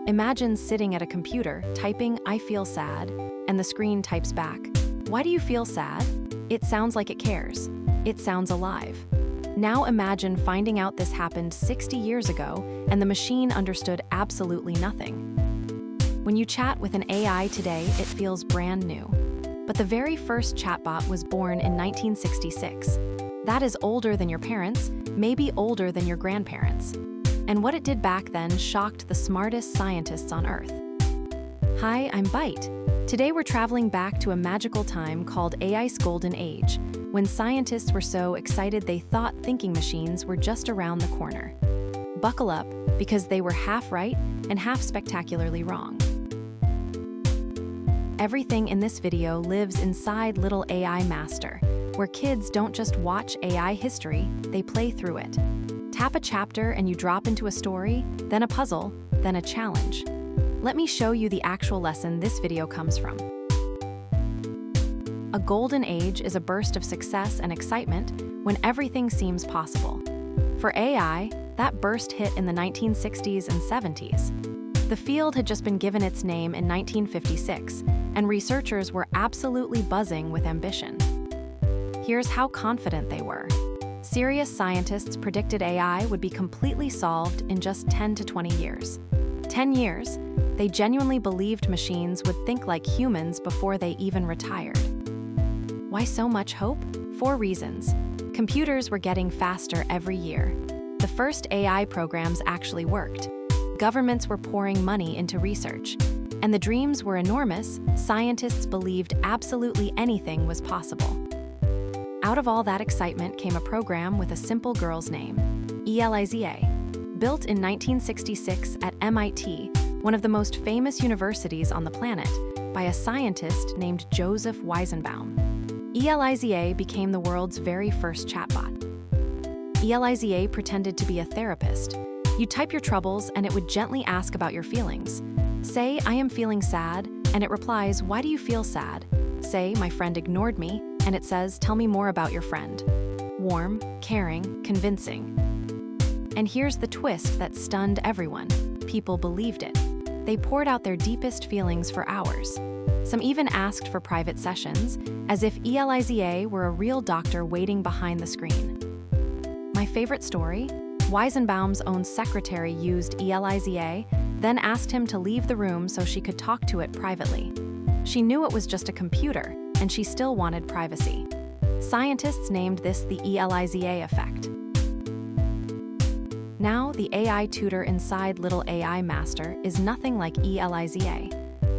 Imagine sitting at a computer, typing, "I feel sad," and the screen types back, "Why do you feel sad?" It sounds like it cares. It sounds alive. Now imagine finding out this happened 60 years ago and the machine understood absolutely nothing. When you chat with an AI today, it feels brand new. But the very first chatbot was born in 1966. That is older than your parents, maybe older than your grandparents. And what it did back then shocked the smartest scientists on Earth. Hi, I'm Byte. Today we're traveling back to a magical time called AI's Golden Age, when scientists were so excited they thought thinking machines were just around the corner. Buckle up, because they were half right and half spectacularly wrong. Everything in this video lives inside LittleAIMaster, where kids don't just watch AI history, they play through it. Tap a chapter and you drop into a story, then a puzzle, then a challenge. Let me show you the actual lesson this video comes from. A golden age is a burst of success and excitement when everything seems possible. For AI, that burst hit in the 1960s and 70s. The field had just been given its name in 1956, and researchers were absolutely buzzing with ambition. Here's how confident they were. Serious scientists predicted AI would be completely solved in just 10 to 20 years. 10 years, they genuinely believed machines would think like humans before they even retired. Why so much hope? 4 reasons. Computers were getting faster every year. The first AI programs actually worked. Governments were pouring money into research. And the dreams were enormous, scientists believed absolutely anything was possible. Out of all that excitement came a program with a simple girl's name, ELIZA. Built in 1966 at MIT, one of the most famous universities on the planet, by a scientist named Joseph Weizenbaum. ELIZA became the world's very first chatbot. ELIZA pretended to be a therapist. You type your troubles and it would gently ask about your feelings. Say, "I am feeling sad," and it replies, "Why do you feel sad?" Say, "My friend ignored me," and it says, "Tell me more about your friend." Warm, caring, convincing. And here's the twist that stunned everyone. People believed it. They poured out their deepest feelings for hours. Some even asked for private sessions, as if ELIZA were a real doctor waiting behind the screen. My favorite story? Weizenbaum's own secretary used ELIZA, then asked him to leave the room so she could talk to it privately. She knew it was just a computer, and she still wanted privacy. Scientists named this the ELIZA effect. Now, the AI tutor inside LittleAIMaster is nothing like ELIZA.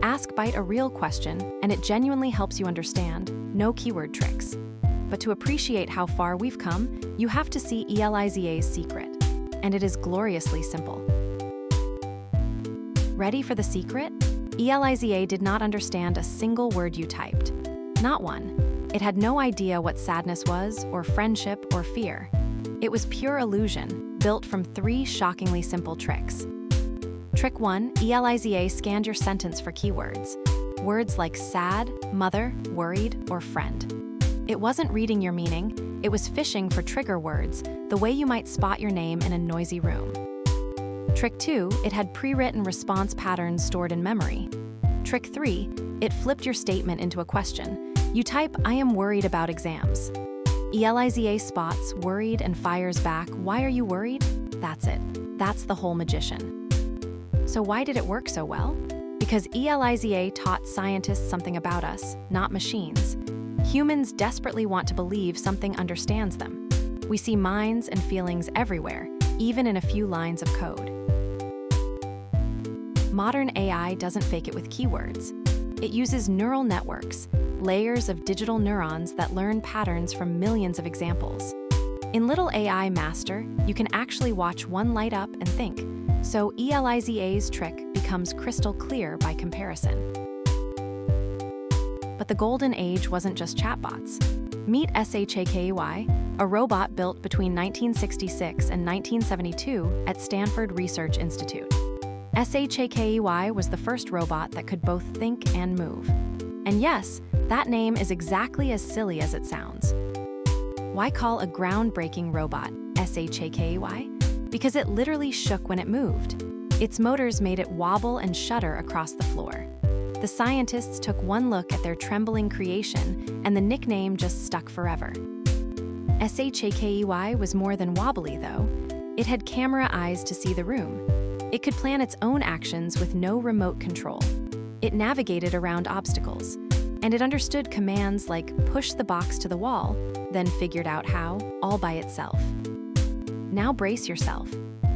Ask Byte a real question, and it genuinely helps you understand, no keyword tricks. But to appreciate how far we've come, you have to see ELIZA's secret. And it is gloriously simple. Ready for the secret? ELIZA did not understand a single word you typed. Not one. It had no idea what sadness was, or friendship, or fear. It was pure illusion, built from 3 shockingly simple tricks. Trick 1, ELIZA scanned your sentence for keywords. Words like sad, mother, worried, or friend. It wasn't reading your meaning, it was fishing for trigger words, the way you might spot your name in a noisy room. Trick 2, it had pre-written response patterns stored in memory. Trick 3, it flipped your statement into a question. You type, "I am worried about exams." ELIZA spots, worried, and fires back, "Why are you worried?" That's it. That's the whole magician. So why did it work so well? Because ELIZA taught scientists something about us, not machines. Humans desperately want to believe something understands them. We see minds and feelings everywhere, even in a few lines of code. Modern AI doesn't fake it with keywords. It uses neural networks, layers of digital neurons that learn patterns from millions of examples. In LittleAIMaster, you can actually watch one light up and think, so ELIZA's trick becomes crystal clear by comparison. But the golden age wasn't just chatbots. Meet SHAKEY, a robot built between 1966 and 1972 at Stanford Research Institute. SHAKEY was the first robot that could both think and move. And yes, that name is exactly as silly as it sounds. Why call a groundbreaking robot SHAKEY? Because it literally shook when it moved. Its motors made it wobble and shudder across the floor. The scientists took one look at their trembling creation, and the nickname just stuck forever. SHAKEY was more than wobbly, though. It had camera eyes to see the room. It could plan its own actions with no remote control. It navigated around obstacles, and it understood commands like push the box to the wall, then figured out how, all by itself. Now brace yourself.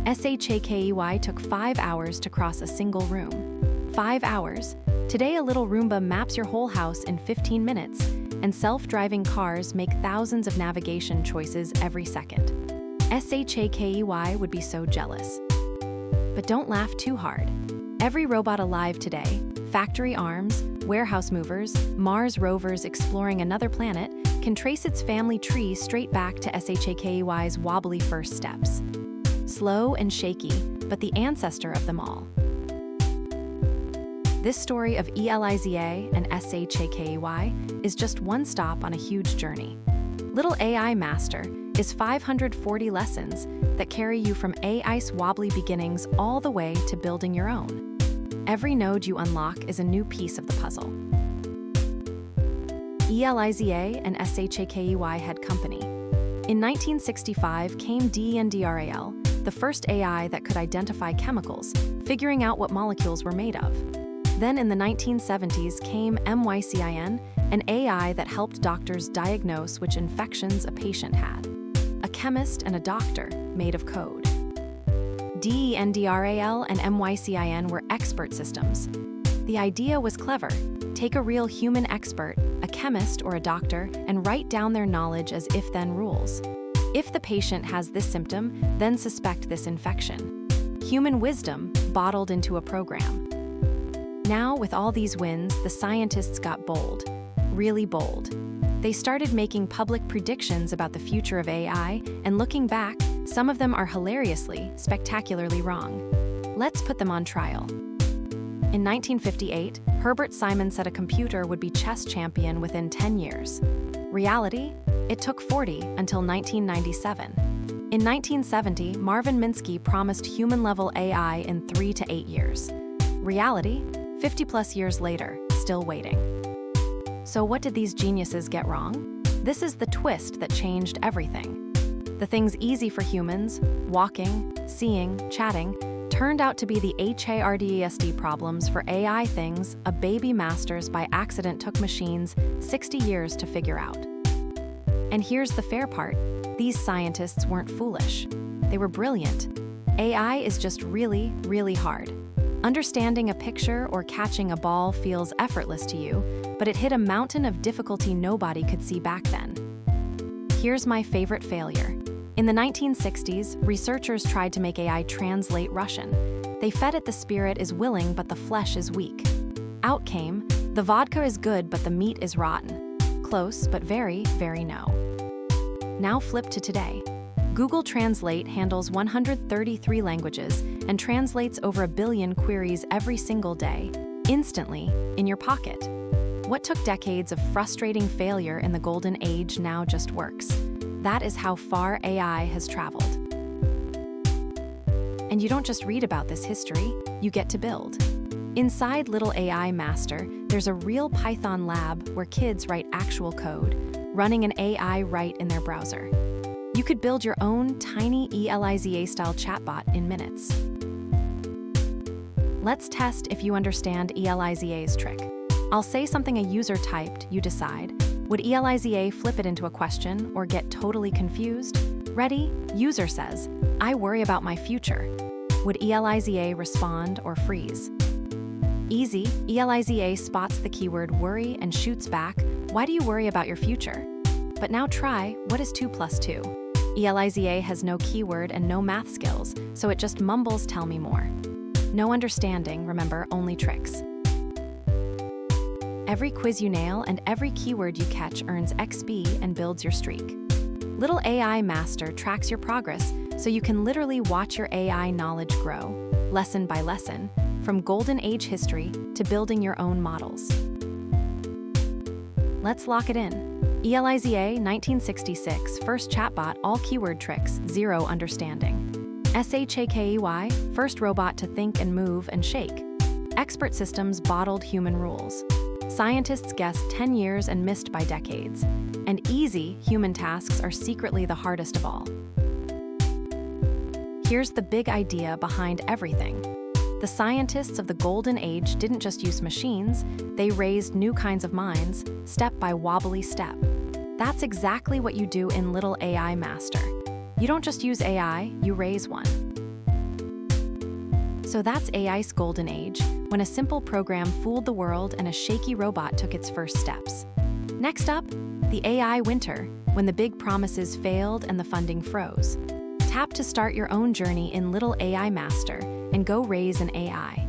SHAKEY took 5 hours to cross a single room. 5 hours. Today, a little Roomba maps your whole house in 15 minutes, and self-driving cars make thousands of navigation choices every second. SHAKEY would be so jealous. But don't laugh too hard. Every robot alive today, factory arms, warehouse movers, Mars rovers exploring another planet, can trace its family tree straight back to SHAKEY's wobbly first steps. Slow and shaky, but the ancestor of them all. This story of ELIZA and SHAKEY is just one stop on a huge journey. LittleAIMaster is 540 lessons that carry you from AI's wobbly beginnings all the way to building your own. Every node you unlock is a new piece of the puzzle. ELIZA and SHAKEY had company. In 1965 came DENDRAL, the first AI that could identify chemicals, figuring out what molecules were made of. Then in the 1970s came MYCIN, an AI that helped doctors diagnose which infections a patient had. A chemist and a doctor made of code. DENDRAL and MYCIN were expert systems. The idea was clever. Take a real human expert, a chemist or a doctor, and write down their knowledge as if-then rules. If the patient has this symptom, then suspect this infection. Human wisdom bottled into a program. Now, with all these wins, the scientists got bold. Really bold. They started making public predictions about the future of AI, and looking back, some of them are hilariously, spectacularly wrong. Let's put them on trial. In 1958, Herbert Simon said a computer would be chess champion within 10 years. Reality? It took 40 until 1997. In 1970, Marvin Minsky promised human-level AI in 3 to 8 years. Reality? 50-plus years later, still waiting. So what did these geniuses get wrong? This is the twist that changed everything. The things easy for humans, walking, seeing, chatting, turned out to be the hardest problems for AI things a baby masters by accident took machines 60 years to figure out. And here's the fair part. These scientists weren't foolish. They were brilliant. AI is just really, really hard. Understanding a picture or catching a ball feels effortless to you, but it hit a mountain of difficulty nobody could see back then. Here's my favorite failure. In the 1960s, researchers tried to make AI translate Russian. They fed it the spirit is willing, but the flesh is weak. Out came, the vodka is good, but the meat is rotten. Close, but very, very no. Now flip to today. Google Translate handles 133 languages and translates over 1 billion queries every single day, instantly, in your pocket. What took decades of frustrating failure in the golden age now just works. That is how far AI has traveled. And you don't just read about this history, you get to build. Inside LittleAIMaster, there's a real Python lab where kids write actual code, running an AI right in their browser. You could build your own tiny ELIZA-style chatbot in minutes. Let's test if you understand ELIZA's trick. I'll say something a user typed, you decide. Would ELIZA flip it into a question or get totally confused? Ready? User says, I worry about my future. Would ELIZA respond or freeze? Easy, ELIZA spots the keyword worry and shoots back, why do you worry about your future? But now try, what is 2 plus 2? ELIZA has no keyword and no math skills, so it just mumbles tell me more. No understanding, remember, only tricks. Every quiz you nail and every keyword you catch earns XP and builds your streak. LittleAIMaster tracks your progress so you can literally watch your AI knowledge grow, lesson by lesson, from golden age history to building your own models. Let's lock it in. ELIZA 1966, first chatbot, all keyword tricks, 0 understanding. SHAKEY, first robot to think and move and shake. Expert systems bottled human rules. Scientists guessed 10 years and missed by decades. And easy, human tasks are secretly the hardest of all. Here's the big idea behind everything. The scientists of the Golden Age didn't just use machines, they raised new kinds of minds, step by wobbly step. That's exactly what you do in LittleAIMaster. You don't just use AI, you raise one. So that's AI's golden age, when a simple program fooled the world and a shaky robot took its first steps. Next up, the AI winter, when the big promises failed and the funding froze. Tap to start your own journey in LittleAIMaster and go raise an AI.